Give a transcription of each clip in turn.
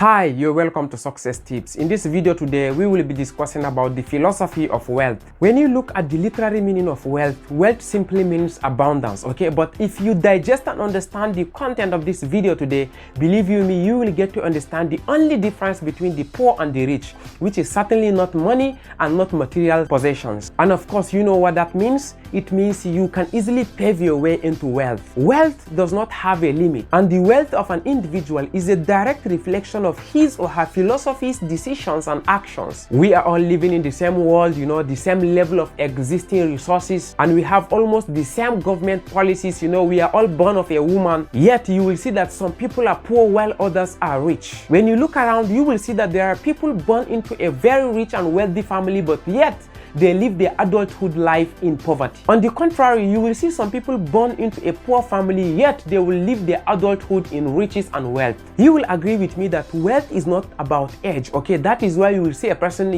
Hi, you're welcome to Success Tips. In this video today, we will be discussing about the philosophy of wealth. When you look at the literary meaning of wealth, wealth simply means abundance, okay? But if you digest and understand the content of this video today, believe you me, you will get to understand the only difference between the poor and the rich, which is certainly not money and not material possessions. And of course, you know what that means? It means you can easily pave your way into wealth. Wealth does not have a limit, and the wealth of an individual is a direct reflection of his or her philosophies, decisions, and actions. We are all living in the same world, the same level of existing resources, and we have almost the same government policies. We are all born of a woman, yet you will see that some people are poor while others are rich. When you look around, you will see that there are people born into a very rich and wealthy family, but yet they live their adulthood life in poverty. On the contrary, you will see some people born into a poor family, yet they will live their adulthood in riches and wealth. You will agree with me that wealth is not about age, okay? That is why you will see a person,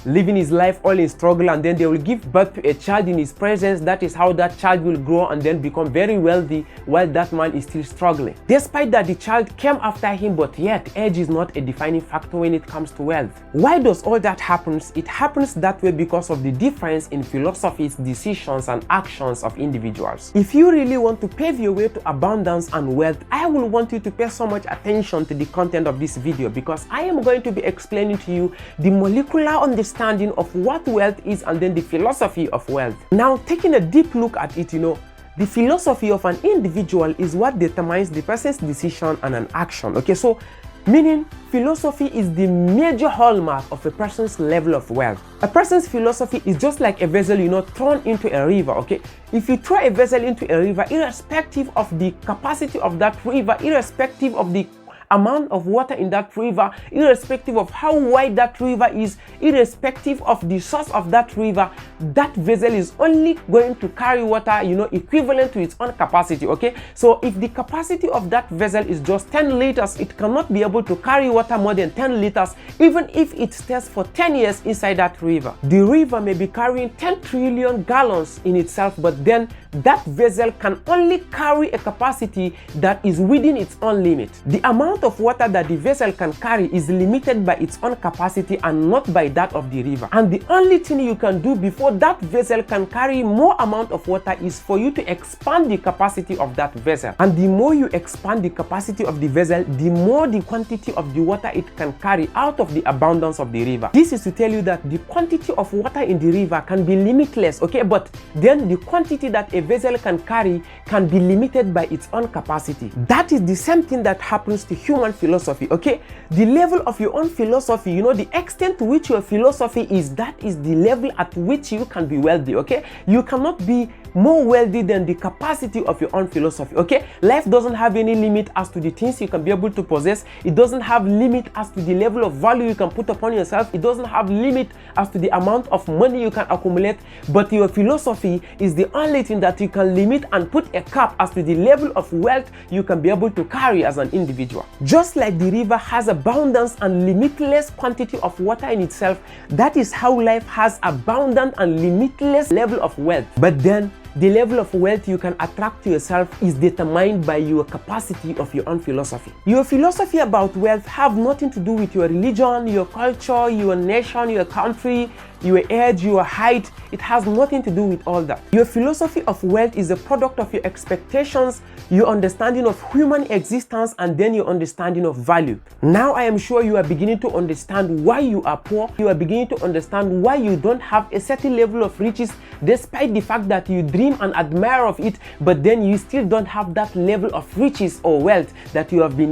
living his life all in struggle, and then they will give birth to a child in his presence. That is how that child will grow and then become very wealthy while that man is still struggling. Despite that, the child came after him, but yet age is not a defining factor when it comes to wealth. Why does all that happen? It happens that way because of the difference in philosophies, decisions, and actions of individuals. If you really want to pave your way to abundance and wealth, I will want you to pay so much attention to the content of this video, because I am going to be explaining to you the molecular understanding of what wealth is and then the philosophy of wealth. Now, taking a deep look at it, the philosophy of an individual is what determines the person's decision and an action. Okay, so meaning philosophy is the major hallmark of a person's level of wealth. A person's philosophy is just like a vessel, thrown into a river, okay? If you throw a vessel into a river, irrespective of the capacity of that river, irrespective of the amount of water in that river, irrespective of how wide that river is, irrespective of the source of that river, that vessel is only going to carry water, equivalent to its own capacity, okay? So if the capacity of that vessel is just 10 liters, it cannot be able to carry water more than 10 liters, even if it stays for 10 years inside that river. The river may be carrying 10 trillion gallons in itself, but then that vessel can only carry a capacity that is within its own limit. The amount of water that the vessel can carry is limited by its own capacity and not by that of the river. And the only thing you can do before that vessel can carry more amount of water is for you to expand the capacity of that vessel. And the more you expand the capacity of the vessel, the more the quantity of the water it can carry out of the abundance of the river. This is to tell you that the quantity of water in the river can be limitless, okay? But then the quantity that a vessel can carry can be limited by its own capacity. That is the same thing that happens to human philosophy, okay? The level of your own philosophy, the extent to which your philosophy is, that is the level at which you can be wealthy, okay? You cannot be more wealthy than the capacity of your own philosophy, okay? Life doesn't have any limit as to the things you can be able to possess. It doesn't have limit as to the level of value you can put upon yourself. It doesn't have limit as to the amount of money you can accumulate. But your philosophy is the only thing that you can limit and put a cap as to the level of wealth you can be able to carry as an individual. Just like the river has abundance and limitless quantity of water in itself, that is how life has abundant and limitless level of wealth. But then the level of wealth you can attract to yourself is determined by your capacity of your own philosophy. Your philosophy about wealth have nothing to do with your religion, your culture, your nation, your country, your age, your height. It has nothing to do with all that. Your philosophy of wealth is a product of your expectations, your understanding of human existence, and then your understanding of value. Now I am sure you are beginning to understand why you are poor. You are beginning to understand why you don't have a certain level of riches, despite the fact that you dream and admire of it, but then you still don't have that level of riches or wealth that you have been,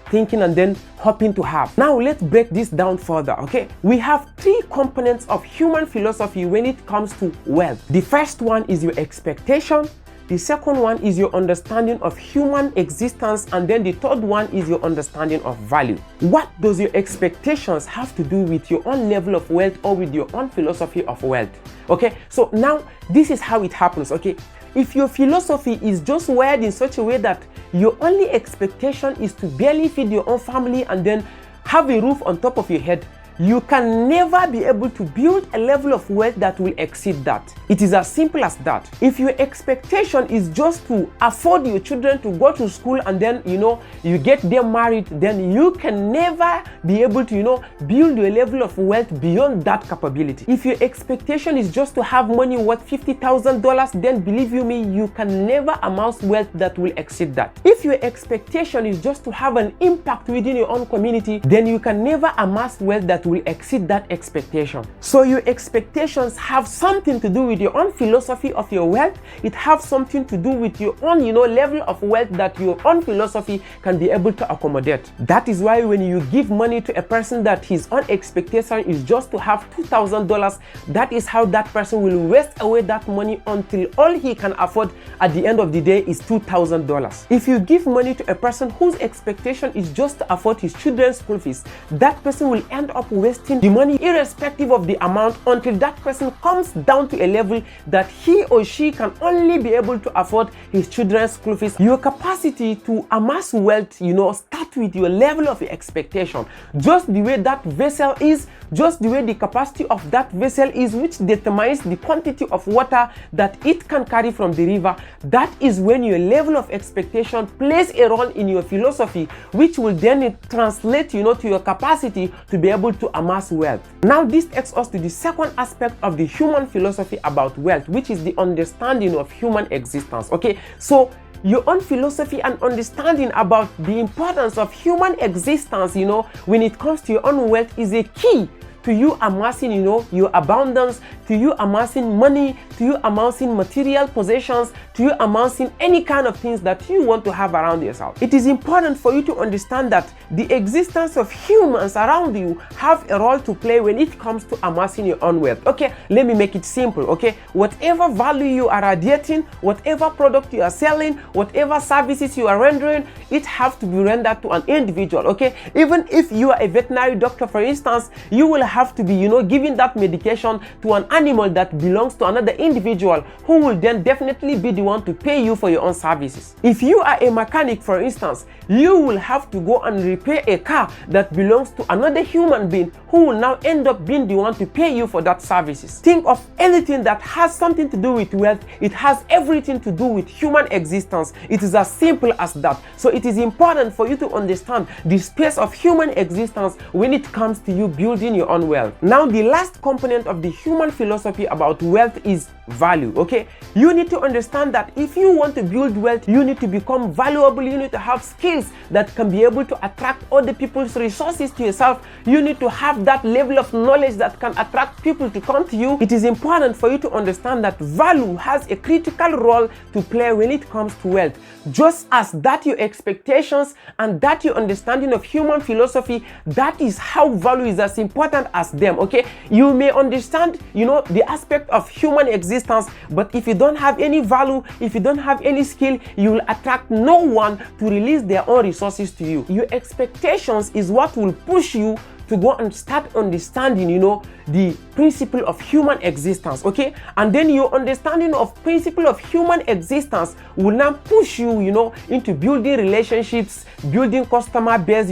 thinking and then hoping to have. Now let's break this down further, okay? We have three components of human philosophy when it comes to wealth. The first one is your expectation. The second one is your understanding of human existence, and then the third one is your understanding of value. What does your expectations have to do with your own level of wealth or with your own philosophy of wealth? Okay, so now this is how it happens, okay? If your philosophy is just wired in such a way that your only expectation is to barely feed your own family and then have a roof on top of your head, you can never be able to build a level of wealth that will exceed that. It is as simple as that. If your expectation is just to afford your children to go to school and then, you get them married, then you can never be able to, build your level of wealth beyond that capability. If your expectation is just to have money worth $50,000, then believe you me, you can never amass wealth that will exceed that. If your expectation is just to have an impact within your own community, then you can never amass wealth that will exceed that expectation. So your expectations have something to do with your own philosophy of your wealth. It has something to do with your own, level of wealth that your own philosophy can be able to accommodate. That is why when you give money to a person that his own expectation is just to have $2,000, that is how that person will waste away that money until all he can afford at the end of the day is $2,000. If you give money to a person whose expectation is just to afford his children's school fees, that person will end up wasting the money irrespective of the amount until that person comes down to a level that he or she can only be able to afford his children's school fees. Your capacity to amass wealth, start with your level of expectation. Just the way that vessel is, just the way the capacity of that vessel is, which determines the quantity of water that it can carry from the river. That is when your level of expectation plays a role in your philosophy, which will then translate, to your capacity to be able to amass wealth. Now, this takes us to the second aspect of the human philosophy about wealth, which is the understanding of human existence. Okay, so your own philosophy and understanding about the importance of human existence, when it comes to your own wealth, is a key to you amassing, your abundance, to you amassing money, to you amassing material possessions, to you amassing any kind of things that you want to have around yourself. It is important for you to understand that the existence of humans around you have a role to play when it comes to amassing your own wealth. Okay, let me make it simple. Okay, whatever value you are radiating, whatever product you are selling, whatever services you are rendering, it has to be rendered to an individual. Okay, even if you are a veterinary doctor, for instance, you will have to be, giving that medication to an animal that belongs to another individual who will then definitely be the one to pay you for your own services. If you are a mechanic, for instance, you will have to go and repair a car that belongs to another human being who will now end up being the one to pay you for that services. Think of anything that has something to do with wealth. It has everything to do with human existence. It is as simple as that. So it is important for you to understand the space of human existence when it comes to you building your own wealth. Now, the last component of the human philosophy about wealth is value. Okay, you need to understand that if you want to build wealth, you need to become valuable. You need to have skills that can be able to attract other people's resources to yourself. You need to have that level of knowledge that can attract people to come to you. It is important for you to understand that value has a critical role to play when it comes to wealth. Just as that your expectations and that your understanding of human philosophy, that is how value is as important as them. Okay, you may understand, the aspect of human existence, but if you don't have any value, if you don't have any skill, you will attract no one to release their own resources to you. Your expectations is what will push you to go and start understanding, the principle of human existence. Okay, and then your understanding of principle of human existence will now push you, into building relationships, building customer base,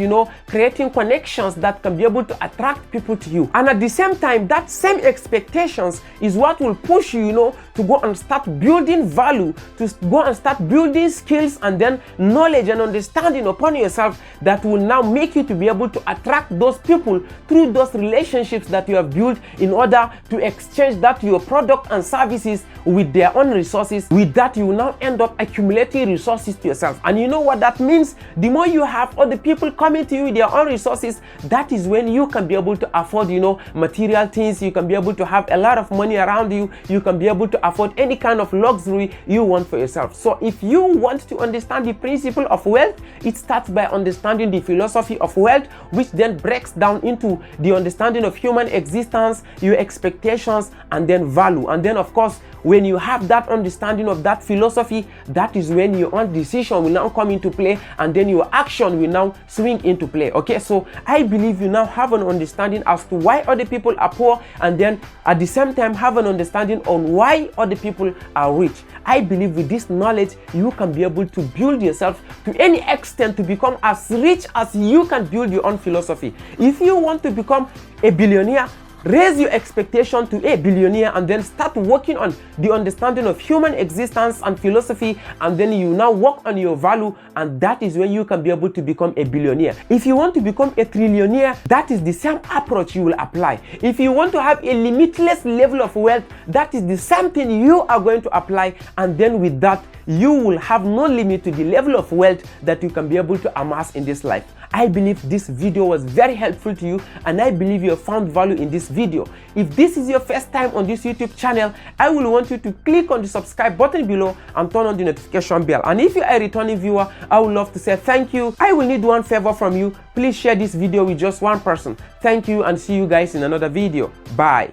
creating connections that can be able to attract people to you. And at the same time, that same expectations is what will push you, to go and start building value, to go and start building skills and then knowledge and understanding upon yourself that will now make you to be able to attract those people through those relationships that you have built in order to exchange that your product and services with their own resources. With that, you will now end up accumulating resources to yourself. And you know what that means? The more you have other people coming to you with their own resources, that is when you can be able to afford, material things. You can be able to have a lot of money around you. You can be able to afford any kind of luxury you want for yourself. So if you want to understand the principle of wealth, it starts by understanding the philosophy of wealth, which then breaks down into the understanding of human existence, your expectations, and then value. And then of course, when you have that understanding of that philosophy, that is when your own decision will now come into play, and then your action will now swing into play. Okay, so I believe you now have an understanding as to why other people are poor, and then at the same time have an understanding on why other people are rich. I believe with this knowledge, you can be able to build yourself to any extent to become as rich as you can build your own philosophy. If you want to become a billionaire, raise your expectation to a billionaire, and then start working on the understanding of human existence and philosophy, and then you now work on your value, and that is when you can be able to become a billionaire. If you want to become a trillionaire, that is the same approach you will apply. If you want to have a limitless level of wealth, that is the same thing you are going to apply, and then with that, you will have no limit to the level of wealth that you can be able to amass in this life. I believe this video was very helpful to you, and I believe you have found value in this video. If this is your first time on this YouTube channel, I will want you to click on the subscribe button below and turn on the notification bell. And if you are a returning viewer, I would love to say thank you. I will need one favor from you. Please share this video with just one person. Thank you, and see you guys in another video. Bye.